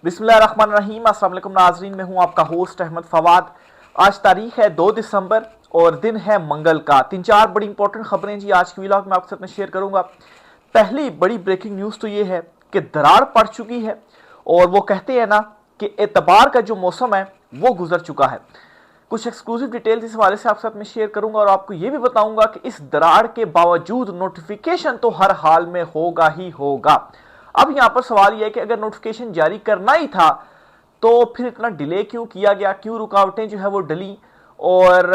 बिस्मिल्लाहिर्रहमानिर्रहीम। अस्सलाम वालेकुम नाजरीन, मैं हूं आपका होस्ट अहमद फवाद। आज तारीख है 2 दिसंबर और दिन है मंगल का। 3-4 बड़ी इंपॉर्टेंट खबरें जी आज के व्लॉग में आपके साथ में शेयर करूंगा। पहली बड़ी ब्रेकिंग न्यूज़ तो ये है कि दरार पड़ चुकी है और वो कहते हैं ना कि एतबार का जो मौसम है वो गुजर चुका है। कुछ एक्सक्लूसिव डिटेल्स इस हवाले से आपके साथ में शेयर करूंगा और आपको ये भी बताऊंगा कि इस दरार के बावजूद नोटिफिकेशन तो हर हाल में होगा ही होगा। अब यहां पर सवाल यह है कि अगर नोटिफिकेशन जारी करना ही था तो फिर इतना डिले क्यों किया गया, क्यों रुकावटें जो है वो डली और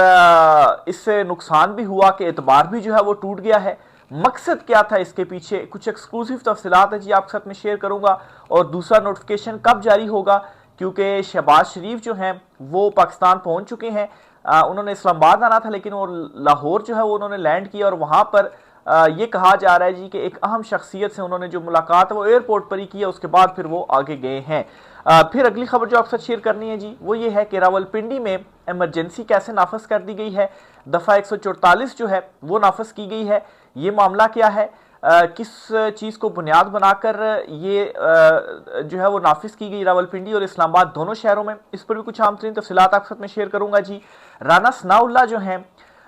इससे नुकसान भी हुआ कि एतबार भी जो है वो टूट गया है। मकसद क्या था इसके पीछे, कुछ एक्सक्लूसिव तफसीलात है जी आपके साथ में शेयर करूंगा। और दूसरा, नोटिफिकेशन कब जारी होगा, क्योंकि शहबाज शरीफ जो हैं वो पाकिस्तान पहुंच चुके हैं। उन्होंने इस्लामाबाद आना था लेकिन वो लाहौर जो है वो उन्होंने लैंड किया और वहां पर ये कहा जा रहा है जी कि एक अहम शख्सियत से उन्होंने जो मुलाकात है वो एयरपोर्ट पर ही किया, उसके बाद फिर वो आगे गए हैं। फिर अगली खबर जो आपके साथ शेयर करनी है जी वो ये है कि रावलपिंडी में इमरजेंसी कैसे नाफज कर दी गई है। दफ़ा 144 जो है वो नाफज की गई है। ये मामला क्या है, किस चीज़ को बुनियाद बनाकर ये जो है वो नाफिज की गई रावलपिंडी और इस्लामाबाद दोनों शहरों में, इस पर भी कुछ आम तरीन तफसीलात आपके साथ में शेयर करूंगा जी। राना सनाउल्लाह जो हैं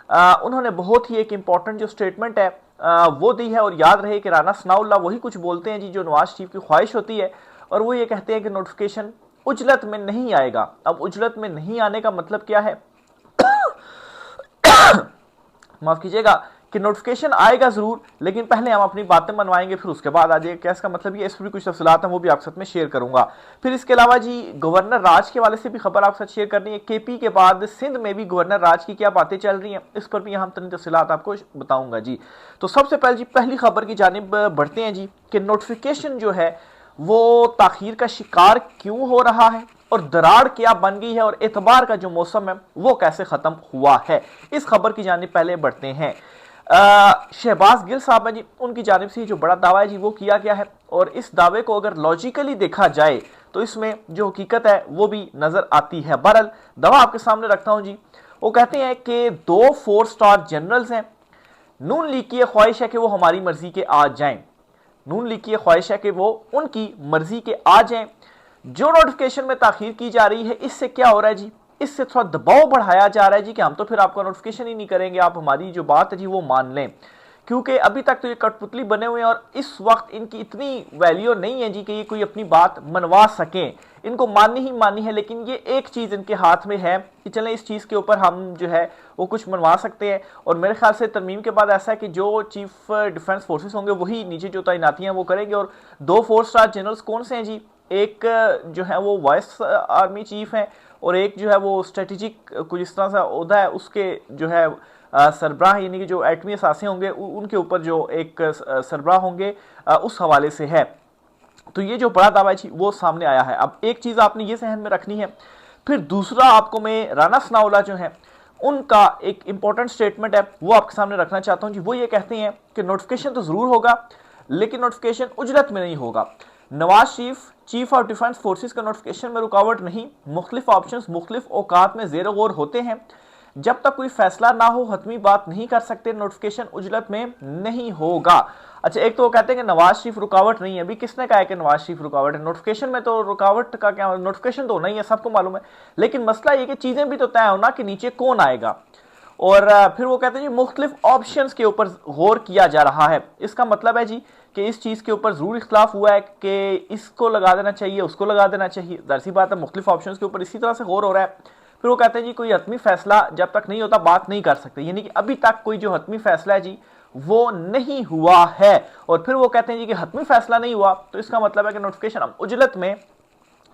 उन्होंने बहुत ही एक इंपॉर्टेंट जो स्टेटमेंट है वो दी है। और याद रहे कि राना सनाउल्लाह वही कुछ बोलते हैं जी जो नवाज शरीफ की ख्वाहिश होती है, और वो ये कहते हैं कि नोटिफिकेशन उजलत में नहीं आएगा। अब उजलत में नहीं आने का मतलब क्या है माफ कीजिएगा, कि नोटिफिकेशन आएगा जरूर लेकिन पहले हम अपनी बातें मनवाएंगे फिर उसके बाद आ जाएगा। क्या इसका मतलब ये, इस पर भी कुछ तफसीलात हैं वो भी आपके साथ में शेयर करूंगा। फिर इसके अलावा जी गवर्नर राज के वाले से भी खबर आपके साथ शेयर करनी है। केपी के बाद सिंध में भी गवर्नर राज की क्या बातें चल रही हैं, इस पर भी हम तरीन तफसीलात आपको बताऊंगा जी। तो सबसे पहले जी पहली खबर की जानिब बढ़ते हैं जी कि नोटिफिकेशन जो है वो ताखीर का शिकार क्यों हो रहा है और दरार क्या बन गई है और एतबार का जो मौसम है वो कैसे खत्म हुआ है, इस खबर की जानिब पहले बढ़ते हैं। शहबाज गिल साहब है जी, उनकी जानिब से जो बड़ा दावा है जी वो किया गया है और इस दावे को अगर लॉजिकली देखा जाए तो इसमें जो हकीकत है वो भी नजर आती है। बहरहाल दावा आपके सामने रखता हूं जी। वो कहते हैं कि 2 4 स्टार जनरल्स हैं, नून लीग की ख्वाहिश है कि वो हमारी मर्जी के आ जाएं। नून लीग की ख्वाहिश है कि वो उनकी मर्जी के आ जाएं। जो नोटिफिकेशन में ताखीर की जा रही है इससे क्या हो रहा है जी, इससे थोड़ा दबाव बढ़ाया जा रहा है जी कि हम तो फिर आपका नोटिफिकेशन ही नहीं करेंगे, आप हमारी जो बात है जी वो मान लें। क्योंकि अभी तक तो ये कठपुतली बने हुए हैं और इस वक्त इनकी इतनी वैल्यू नहीं है जी कि ये कोई अपनी बात मनवा सकें। इनको माननी ही माननी है, लेकिन ये एक चीज़ इनके हाथ में है कि चलें इस चीज़ के ऊपर हम जो है वो कुछ मनवा सकते हैं। और मेरे ख्याल से तरमीम के बाद ऐसा है कि जो चीफ डिफेंस फोर्सेस होंगे वही नीचे जो तैनातियाँ वो करेंगे। और 2 4 स्टार जनरल्स कौन से हैं जी, एक जो है वो वाइस आर्मी चीफ हैं और एक जो है वो स्ट्रेटेजिक कुछ इस तरह सा ओहदा है, उसके जो है सरबराह यानी कि जो एटमी असासे होंगे उनके ऊपर जो एक सरबराह होंगे उस हवाले से है। तो ये जो बड़ा दावा है वो सामने आया है। अब एक चीज़ आपने ये जहन में रखनी है। फिर दूसरा आपको मैं राना सनाउल्लाह जो है उनका एक इंपॉर्टेंट स्टेटमेंट है वो आपके सामने रखना चाहता हूँ जी। वो ये कहते हैं कि नोटिफिकेशन तो ज़रूर होगा लेकिन नोटिफिकेशन उजरत में नहीं होगा। Nawaz Sharif chief of defence forces का नोटिफिकेशन में रुकावट नहीं, मुख्तलिफ ऑप्शंस मुख्तलिफ औकात में ज़ेर गौर होते हैं। जब तक कोई फैसला ना हो हतमी बात नहीं कर सकते, नोटिफिकेशन उजलत में नहीं होगा। अच्छा, एक तो वो कहते हैं कि नवाज शरीफ रुकावट नहीं है। अभी किसने कहा है कि नवाज शरीफ रुकावट है? नोटिफिकेशन में तो रुकावट का क्या, नोटिफिकेशन तो नहीं है, सबको मालूम है। लेकिन मसला ये कि चीज़ें भी तो तय हो ना कि नीचे कौन आएगा। और फिर वो कहते हैं जी मुख्तलिफ ऑप्शंस के ऊपर गौर किया जा रहा है। इसका मतलब है जी कि इस चीज़ के ऊपर ज़रूर इख्तलाफ हुआ है कि इसको लगा देना चाहिए, उसको लगा देना चाहिए। दरसी बात है, मुख्तलिफ ऑप्शंस के ऊपर इसी तरह से गौर हो रहा है। फिर वो कहते हैं जी कोई हतमी फैसला जब तक नहीं होता बात नहीं कर सकते, यानी कि अभी तक कोई जो हतमी फैसला है जी वो नहीं हुआ है। और फिर वो कहते हैं जी कि हतमी फैसला नहीं हुआ तो इसका मतलब है कि नोटिफिकेशन हम उजलत में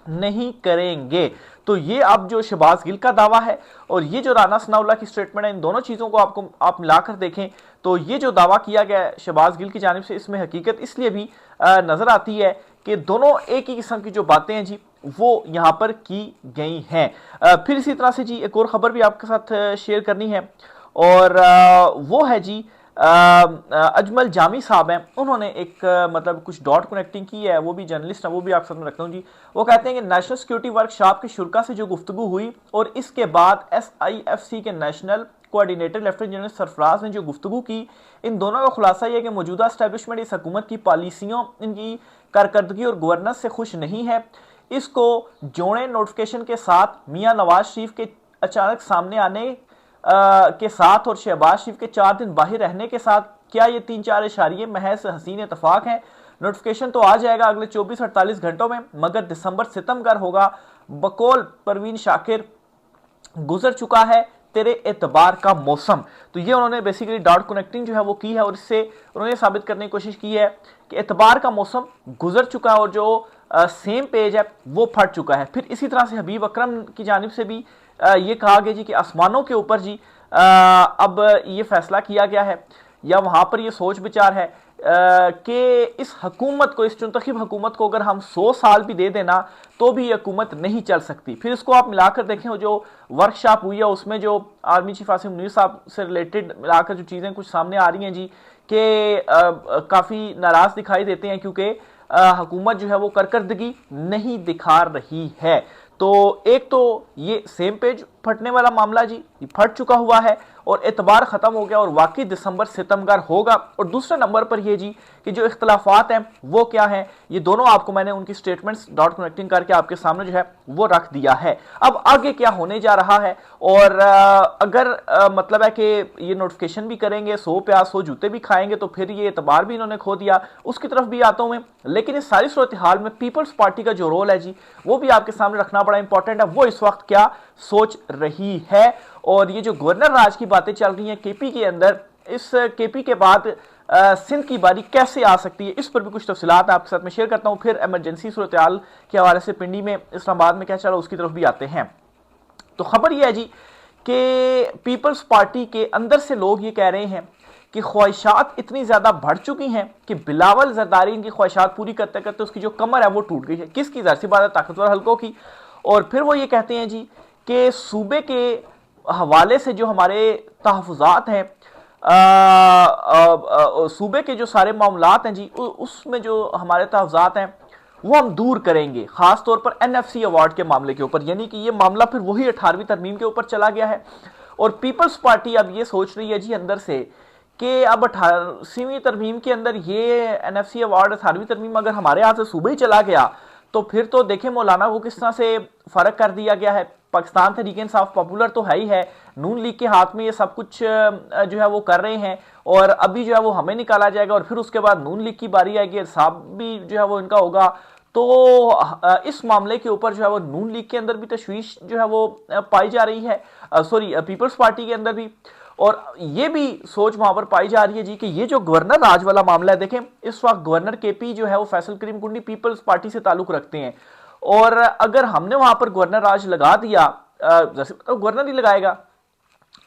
नहीं करेंगे। तो ये अब जो शहबाज गिल का दावा है और ये जो राना सनाउल्लाह की स्टेटमेंट है, इन दोनों चीज़ों को आपको आप मिलाकर देखें तो ये जो दावा किया गया है शहबाज गिल की जानिब से, इसमें हकीकत इसलिए भी नजर आती है कि दोनों एक ही किस्म की जो बातें हैं जी वो यहाँ पर की गई हैं। फिर इसी तरह से जी एक और ख़बर भी आपके साथ शेयर करनी है और वो है जी अजमल जामी साहब हैं, उन्होंने एक मतलब कुछ डॉट कनेक्टिंग की है, वो भी जर्नलिस्ट है, वो भी आप सामने रखता हूँ जी। वो कहते हैं कि नेशनल सिक्योरिटी वर्कशॉप के शुरा से जो गुफ्तगू हुई और इसके बाद SIFC के national coordinator lieutenant general Sarfaraz ने जो गुफ्तगू की, इन दोनों का खुलासा यह है कि मौजूदा एस्टेब्लिशमेंट इस हुकूमत की पॉलिसियों, इनकी कारकर्दगी और गवर्नेंस से खुश नहीं है। इसको जोड़ें नोटिफिकेशन के साथ मियां नवाज शरीफ के अचानक सामने आने के साथ और शहबाज शरीफ के 4 दिन बाहर रहने के साथ। क्या ये 3-4 इशारे महज हसीन इतफाक हैं? नोटिफिकेशन तो आ जाएगा अगले 24-48 घंटों में, मगर दिसंबर सितमगर होगा। बकौल परवीन शाकिर गुजर चुका है तेरे एतबार का मौसम। तो ये उन्होंने बेसिकली डॉट कनेक्टिंग जो है वो की है और इससे उन्होंने साबित करने की कोशिश की है कि एतबार का मौसम गुजर चुका है और जो सेम पेज है वो फट चुका है। फिर इसी तरह से हबीब अकरम की जानिब से भी ये कहा गया जी कि आसमानों के ऊपर जी अब ये फैसला किया गया है या वहां पर ये सोच विचार है कि इस हुकूमत को, इस चुनतखब हुकूमत को अगर हम 100 साल भी दे देना तो भी ये हुकूमत नहीं चल सकती। फिर इसको आप मिलाकर देखें, जो वर्कशॉप हुई है उसमें जो आर्मी चीफ आसिम मुनीर साहब से रिलेटेड मिलाकर जो चीज़ें कुछ सामने आ रही हैं जी कि काफ़ी नाराज़ दिखाई देते हैं क्योंकि हुकूमत जो है वो करकर्दगी नहीं दिखा रही है। तो एक तो ये सेम पेज फटने वाला मामला जी फट चुका हुआ है और एतबार खत्म हो गया और वाकई दिसंबर सितमगर होगा। और दूसरे नंबर पर ये जी कि जो इख्तलाफात हैं वो क्या हैं, ये दोनों आपको मैंने उनकी स्टेटमेंट्स डॉट कनेक्टिंग करके आपके सामने जो है वो रख दिया है। अब आगे क्या होने जा रहा है और अगर मतलब है कि ये नोटिफिकेशन भी करेंगे, 100 प्याज 100 जूते भी खाएंगे तो फिर ये एतबार भी इन्होंने खो दिया, उसकी तरफ भी आता हूं मैं। लेकिन इस सारी सूरत हाल में पीपल्स पार्टी का जो रोल है जी वो भी आपके सामने रखना बड़ा इंपॉर्टेंट है। वो इस वक्त क्या सोच रही है और ये जो गवर्नर राज की बातें चल रही हैं केपी के अंदर, इस केपी के बाद सिंध की बारी कैसे आ सकती है, इस पर भी कुछ तफसीलात आपके साथ में शेयर करता हूं। फिर इमरजेंसी सूरत हाल के हवाले से पिंडी में, इस्लामाबाद में क्या चला उसकी तरफ भी आते हैं। तो खबर यह है जी कि पीपल्स पार्टी के अंदर से लोग ये कह रहे हैं कि ख्वाहिशात इतनी ज्यादा बढ़ चुकी हैं कि बिलावल जरदारी इनकी ख्वाहिशात पूरी करते करते उसकी जो कमर है वो टूट गई है। किसकी? जाहिर सी बात है ताकतवर हलकों की। और फिर वो ये कहते हैं जी कि सूबे के हवाले से जो हमारे तहफुजात हैं, सूबे के जो सारे मामलात हैं जी उसमें जो हमारे तहफुजात हैं वो हम दूर करेंगे, खास तौर पर एनएफसी अवार्ड के मामले के ऊपर। यानी कि ये मामला फिर वही 18वीं तरमीम के ऊपर चला गया है और पीपल्स पार्टी अब ये सोच रही है जी अंदर से कि अब 18वीं तरमीम के अंदर ये एनएफसी अवार्ड 18वीं तरमीम अगर हमारे यहाँ से सूबे ही चला गया तो फिर तो देखें मौलाना को किस तरह से फर्क कर दिया गया है। पाकिस्तान तहरीक इंसाफ पॉपुलर तो है ही है, नून लीग के हाथ में ये सब कुछ जो है वो कर रहे हैं और अभी जो है वो हमें निकाला जाएगा और फिर उसके बाद नून लीग की बारी आएगी, साहब भी जो है वो इनका होगा। तो इस मामले के ऊपर जो है वो नून लीग के अंदर भी तशवीश जो है वो पाई जा रही है, सॉरी पीपल्स पार्टी के अंदर भी। और ये भी सोच वहां पर पाई जा रही है जी कि ये जो गवर्नर राज वाला मामला है, देखें इस वक्त गवर्नर केपी जो है वो फैसल करीम कुंडी पीपल्स पार्टी से ताल्लुक रखते हैं और अगर हमने वहां पर गवर्नर राज लगा दिया, तो गवर्नर ही लगाएगा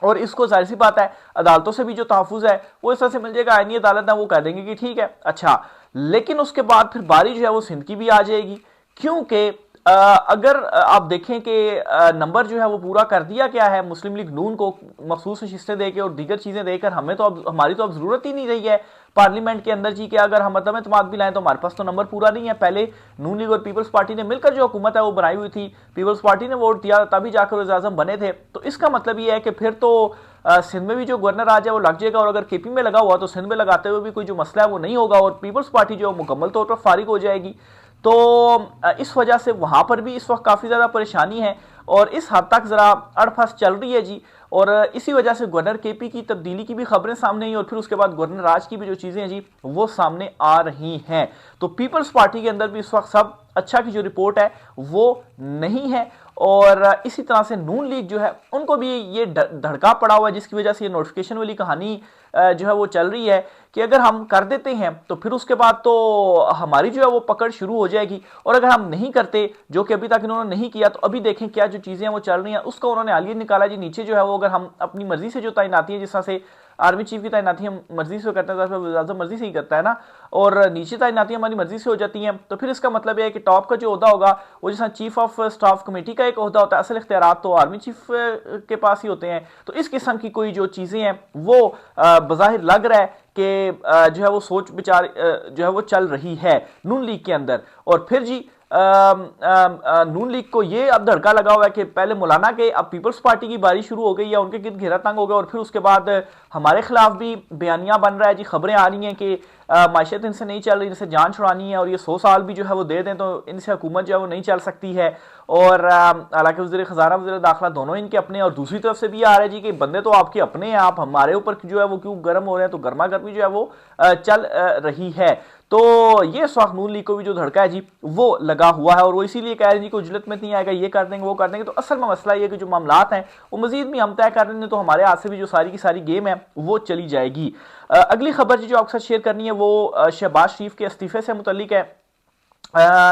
और इसको जाहिर सी बात है अदालतों से भी जो तहफुज है वो इस तरह से मिल जाएगा। आईनी अदालत है वो कह देंगे कि ठीक है अच्छा, लेकिन उसके बाद फिर बारी जो है वो सिंध की भी आ जाएगी क्योंकि अगर आप देखें कि नंबर जो है वो पूरा कर दिया गया है मुस्लिम लीग नून को मखसूस नशिस्तें देकर और दीगर चीजें देकर, हमें तो अब हमारी तो अब जरूरत ही नहीं रही है पार्लियामेंट के अंदर जी कि अगर हम मतलब इत्तेमाद भी लाएं तो हमारे पास तो नंबर पूरा नहीं है। पहले नून लीग और पीपल्स पार्टी ने मिलकर जो हुकूमत है वो बनाई हुई थी, पीपल्स पार्टी ने वोट दिया तभी जाकर वज़ीर आज़म बने थे। तो इसका मतलब ये है कि फिर तो सिंध में भी जो गवर्नर राज है वो लग जाएगा और अगर केपी में लगा हुआ तो सिंध में लगाते हुए भी कोई जो मसला है वो नहीं होगा और पीपल्स पार्टी जो मुकम्मल तौर पर फारिग हो जाएगी। तो इस वजह से वहां पर भी इस वक्त काफी ज्यादा परेशानी है और इस हद तक जरा अड़फस चल रही है जी। और इसी वजह से गवर्नर केपी की तब्दीली की भी खबरें सामने आई और फिर उसके बाद गवर्नर राज की भी जो चीजें हैं जी वो सामने आ रही हैं। तो पीपल्स पार्टी के अंदर भी इस वक्त सब अच्छा की जो रिपोर्ट है वो नहीं है और इसी तरह से नून लीग जो है उनको भी ये धड़का पड़ा हुआ है जिसकी वजह से ये नोटिफिकेशन वाली कहानी जो है वो चल रही है कि अगर हम कर देते हैं तो फिर उसके बाद तो हमारी जो है वो पकड़ शुरू हो जाएगी और अगर हम नहीं करते, जो कि अभी तक इन्होंने नहीं किया, तो अभी देखें क्या जो चीजें हैं वो चल रही हैं उसका उन्होंने आलिया निकाला जी। नीचे जो है वो अगर हम अपनी मर्जी से जो तैनाती है, जिस तरह से आर्मी चीफ की तैनाती हम मर्जी से करते हैं, वज़ीर-ए-आज़म मर्जी से ही करता है ना, और नीचे तैनाती हमारी मर्जी से हो जाती हैं, तो फिर इसका मतलब यह है कि टॉप का जो ओहदा होगा वो जैसा चीफ ऑफ स्टाफ कमेटी का एक ओहदा होता है, असल इख्तियारात तो आर्मी चीफ के पास ही होते हैं। तो इस किस्म की कोई जो चीजें हैं वो बज़ाहिर लग रहा है कि जो है वो सोच विचार जो है वो चल रही है नून लीग के अंदर। और फिर जी नून लीग को ये अब धड़का लगा हुआ है कि पहले मौलाना के, अब पीपल्स पार्टी की बारी शुरू हो गई है, उनके गिर्द घेरा तंग हो गया और फिर उसके बाद हमारे खिलाफ भी बयानियां बन रहा है जी। खबरें आ रही हैं कि माशियत इनसे नहीं चल रही, इनसे जान छुड़ानी है और ये 100 साल भी जो है वो दे दें तो इनसे हुकूमत जो है वो नहीं चल सकती है। और हालांकि वज़ीर ख़ज़ाना वज़ीर दाखिला दोनों इनके अपने, और दूसरी तरफ से भी ये आ रहा है जी कि बंदे तो आपके अपने हैं, आप हमारे ऊपर जो है वो क्यों गर्म हो रहे हैं, तो गर्मा गर्मी जो है वो चल रही है। तो ये इस वक्त नून लीग को भी जो धड़का है जी वो लगा हुआ है और वो इसीलिए कह रहे हैं जी कि उजलत में नहीं आएगा, ये कर देंगे वो कर देंगे। तो असल में मसला ये कि जो मामलात हैं वो मजीद भी हम तय कर रहे हैं, तो हमारे हाथ से भी जो सारी की सारी गेम है वो चली जाएगी। अगली खबर जी जो आपके साथ शेयर करनी है वो शहबाज शरीफ के इस्तीफे से मुतल्लिक है।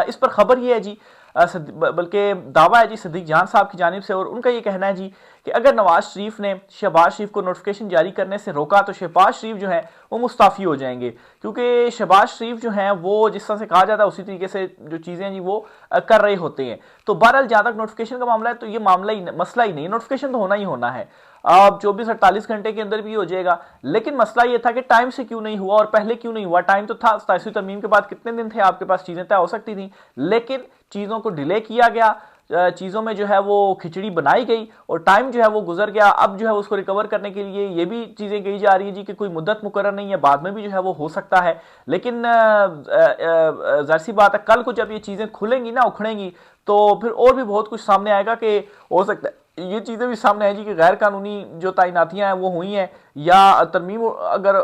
इस पर खबर ये है जी, बल्कि दावा है जी सदीक जान साहब की जानिब से, और उनका ये कहना है जी कि अगर नवाज शरीफ ने शहबाज शरीफ को नोटिफिकेशन जारी करने से रोका तो शहबाज शरीफ जो है वो मुस्ताफ़ी हो जाएंगे, क्योंकि शहबाज शरीफ जो हैं वो जिस तरह से कहा जाता है उसी तरीके से जो चीज़ें जी वो कर रहे होते हैं। तो बहरहाल जहाँ तक नोटिफिकेशन का मामला है तो ये मामला ही मसला ही नहीं, नोटिफिकेशन तो होना ही होना है, अब 24-48 घंटे के अंदर भी हो जाएगा। लेकिन मसला ये था कि टाइम से क्यों नहीं हुआ और पहले क्यों नहीं हुआ। टाइम तो था, 27वीं तरमीम के बाद कितने दिन थे आपके पास, चीज़ें तय हो सकती थी, लेकिन चीज़ों को डिले किया गया, चीज़ों में जो है वो खिचड़ी बनाई गई और टाइम जो है वो गुजर गया। अब जो है उसको रिकवर करने के लिए ये भी चीज़ें कही जा रही है जी कि कोई मुद्दत मुकर्रर नहीं है, बाद में भी जो है वो हो सकता है। लेकिन जाहिर सी बात है कल को जब ये चीज़ें खुलेंगी ना, उखड़ेंगी, तो फिर और भी बहुत कुछ सामने आएगा कि हो सकता है ये चीज़ें भी सामने आए जी कि गैर कानूनी जो तैनातियां हैं वो हुई हैं या तरमीम अगर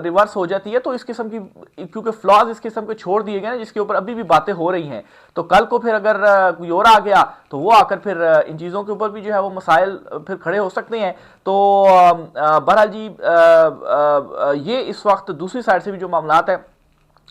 रिवर्स हो जाती है तो इस किस्म की, क्योंकि फ्लॉज इस किस्म के छोड़ दिए गए ना जिसके ऊपर अभी भी बातें हो रही हैं, तो कल को फिर अगर कोई और आ गया तो वो आकर फिर इन चीज़ों के ऊपर भी जो है वो मसाइल फिर खड़े हो सकते हैं। तो बहरहाल जी ये इस वक्त दूसरी साइड से भी जो मामलात हैं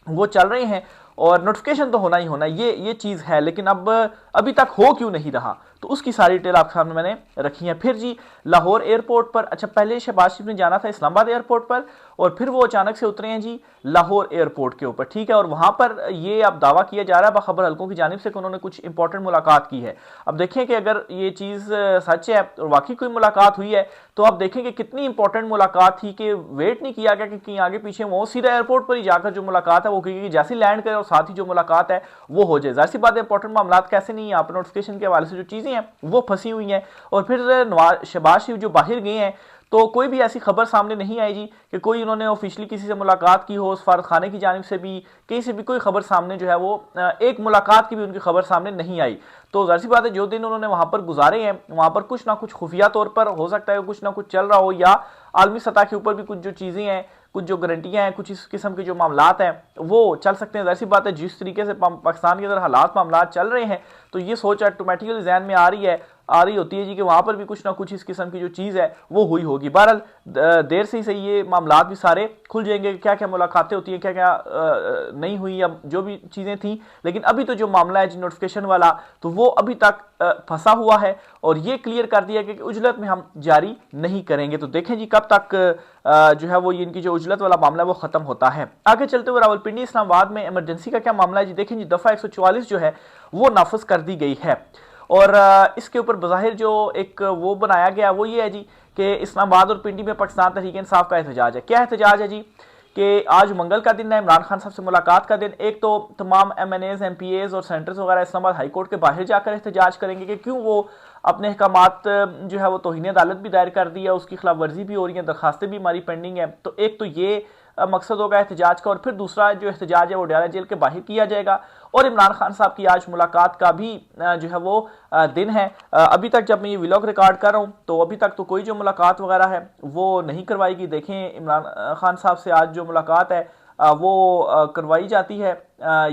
वो चल रहे हैं और नोटिफिकेशन तो होना ही होना, ये चीज़ है। लेकिन अब अभी तक हो क्यों नहीं रहा, तो उसकी सारी डिटेल आपके सामने मैंने रखी है। फिर जी लाहौर एयरपोर्ट पर, अच्छा पहले शहबाज शरीफ ने जाना था इस्लामाबाद एयरपोर्ट पर और फिर वो अचानक से उतरे हैं जी लाहौर एयरपोर्ट के ऊपर, ठीक है। और वहां पर ये अब दावा किया जा रहा है बाखबर हलकों की जानिब से कि उन्होंने कुछ इंपॉर्टेंट मुलाकात की है। अब देखें कि अगर ये चीज़ सच है और वाकई कोई मुलाकात हुई है तो आप देखें कि कितनी इंपॉर्टेंट मुलाकात थी कि वेट नहीं किया गया कि कहीं आगे पीछे, वो सीधा एयरपोर्ट पर ही जाकर जो मुलाकात है वो की जैसे लैंड करे और साथ ही जो मुलाकात है वो हो जाए। जाहिर सी बात है इंपॉर्टेंट मामला कैसे नहीं है, आप नोटिफिकेशन के हवाले से जो चीज़ें हैं वो फंसी हुई हैं। और फिर शहबाज शरीफ जो बाहर गए हैं तो कोई भी ऐसी खबर सामने नहीं आई जी कि कोई उन्होंने ऑफिशियली किसी से मुलाकात की हो, सफारत खाने की जानिब से भी कहीं से भी कोई खबर सामने जो है वो एक मुलाकात की भी उनकी खबर सामने नहीं आई। तो जाहिर सी बात है जो दिन उन्होंने वहां पर गुजारे हैं वहां पर कुछ ना कुछ खुफिया तौर पर हो सकता है कुछ ना कुछ चल रहा हो, या आलमी सतह के ऊपर भी कुछ जो चीज़ें हैं, कुछ जो गारंटियां हैं, कुछ इस किस्म के जो मामलात हैं वो चल सकते हैं। जाहिर सी बात है जिस तरीके से पाकिस्तान के अंदर हालात मामलात चल रहे हैं तो ये सोच ऑटोमेटिकली जहन में आ रही होती है जी कि वहां पर भी कुछ ना कुछ इस किस्म की जो चीज़ है वो हुई होगी। बहरहाल देर से ही सही ये मामलात भी सारे खुल जाएंगे, क्या क्या मुलाकातें होती हैं, क्या क्या नहीं हुई, या जो भी चीज़ें थी। लेकिन अभी तो जो मामला है जी नोटिफिकेशन वाला तो वो अभी तक फंसा हुआ है और ये क्लियर कर दिया कि उजलत में हम जारी नहीं करेंगे। तो देखें जी कब तक जो है वो इनकी जो उजलत वाला मामला है वो खत्म होता है। आगे चलते हुए रावलपिंडी इस्लामाबाद में इमरजेंसी का क्या मामला है जी, देखें जी दफ़ा 144 जो है वो नाफज कर दी गई है और इसके ऊपर बज़ाहिर जो एक वो बनाया गया वो ये है जी कि इस्लामाबाद और पिंडी में पाकिस्तान तहरीक इंसाफ का एहतजाज है। क्या एहतजाज है जी कि आज मंगल का दिन है, इमरान खान साहब से मुलाकात का दिन। एक तो तमाम MNAs MPAs और सेंटर्स वगैरह इस्लामाबाद हाई कोर्ट के बाहर जाकर एहतजाज करेंगे कि क्यों वो अपने अहकामात जो है वो तौहीन अदालत भी दायर कर दी है, उसकी खिलाफ वर्जी भी हो रही है, दरखास्तें भी हमारी पेंडिंग है। तो एक तो ये मकसद होगा एहतजाज का और फिर दूसरा जो एहतजाज है वो डयारा जेल के बाहर किया जाएगा। और इमरान खान साहब की आज मुलाकात का भी जो है वो दिन है। अभी तक जब मैं ये व्लॉग रिकॉर्ड कर रहा हूँ तो अभी तक तो कोई जो मुलाकात वगैरह है वो नहीं करवाएगी। देखें इमरान खान साहब से आज जो मुलाकात है वो करवाई जाती है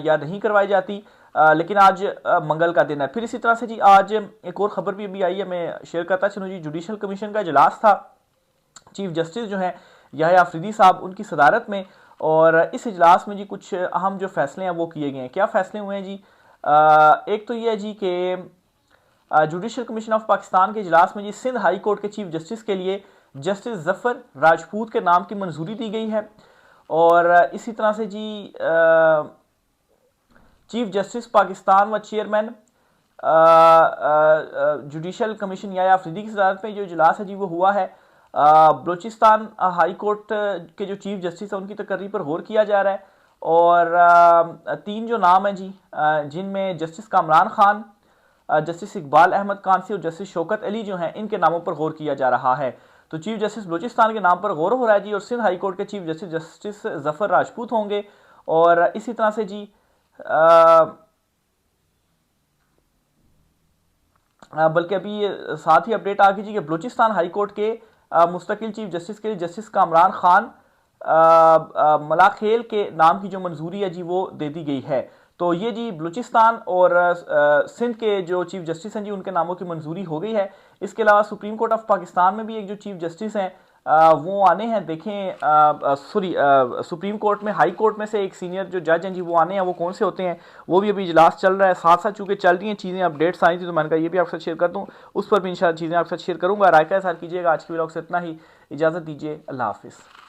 या नहीं करवाई जाती, लेकिन आज मंगल का दिन है। फिर इसी तरह से जी आज एक और खबर भी अभी आई है, मैं शेयर करता चलूँ जी। जुडिशल कमीशन का इजलास था, चीफ जस्टिस जो है याह्या अफरीदी साहब उनकी सदारत में, और इस इजलास में जी कुछ अहम जो फैसले हैं वो किए गए हैं। क्या फैसले हुए हैं जी, एक तो ये है जी कि जुडिशल कमीशन ऑफ पाकिस्तान के इजलास में जी सिंध हाई कोर्ट के चीफ जस्टिस के लिए जस्टिस जफर राजपूत के नाम की मंजूरी दी गई है। और इसी तरह से जी चीफ जस्टिस पाकिस्तान व chairman judicial commission Yahya Afridi की सदारत में जो इजलास है जी वो हुआ है। बलूचिस्तान हाई कोर्ट के जो चीफ जस्टिस है उनकी तकर्री पर गौर किया जा रहा है और 3 जो नाम हैं जी जिनमें जस्टिस कामरान खान, जस्टिस इकबाल अहमद कानसी और जस्टिस शौकत अली जो हैं इनके नामों पर गौर किया जा रहा है। तो चीफ जस्टिस बलूचिस्तान के नाम पर गौर हो रहा है जी, और सिंध हाई कोर्ट के chief justice justice Zafar Rajput होंगे। और इसी तरह से जी बल्कि अभी साथ ही अपडेट आ गई जी कि बलूचिस्तान हाई कोर्ट के मुस्तकिल चीफ जस्टिस के लिए जस्टिस कामरान खान मलाखेल के नाम की जो मंजूरी है जी वो दे दी गई है। तो ये जी बलूचिस्तान और सिंध के जो चीफ जस्टिस हैं जी उनके नामों की मंजूरी हो गई है। इसके अलावा सुप्रीम कोर्ट ऑफ पाकिस्तान में भी एक जो चीफ जस्टिस हैं वो आने हैं, देखें सॉरी सुप्रीम कोर्ट में हाई कोर्ट में से एक सीनियर जो जज हैं जी वो आने हैं, वो कौन से होते हैं वो भी अभी इजलास चल रहा है। साथ साथ चूंकि चल रही हैं चीज़ें, अपडेट्स आई थी तो मैंने कहा ये भी आपके साथ शेयर कर दूं, उस पर भी इंशाल्लाह चीज़ें आपके साथ शेयर करूंगा। राय का साथ कीजिएगा। आज की व्लॉग से इतना ही, इजाज़त दीजिए, अल्लाह हाफिज़।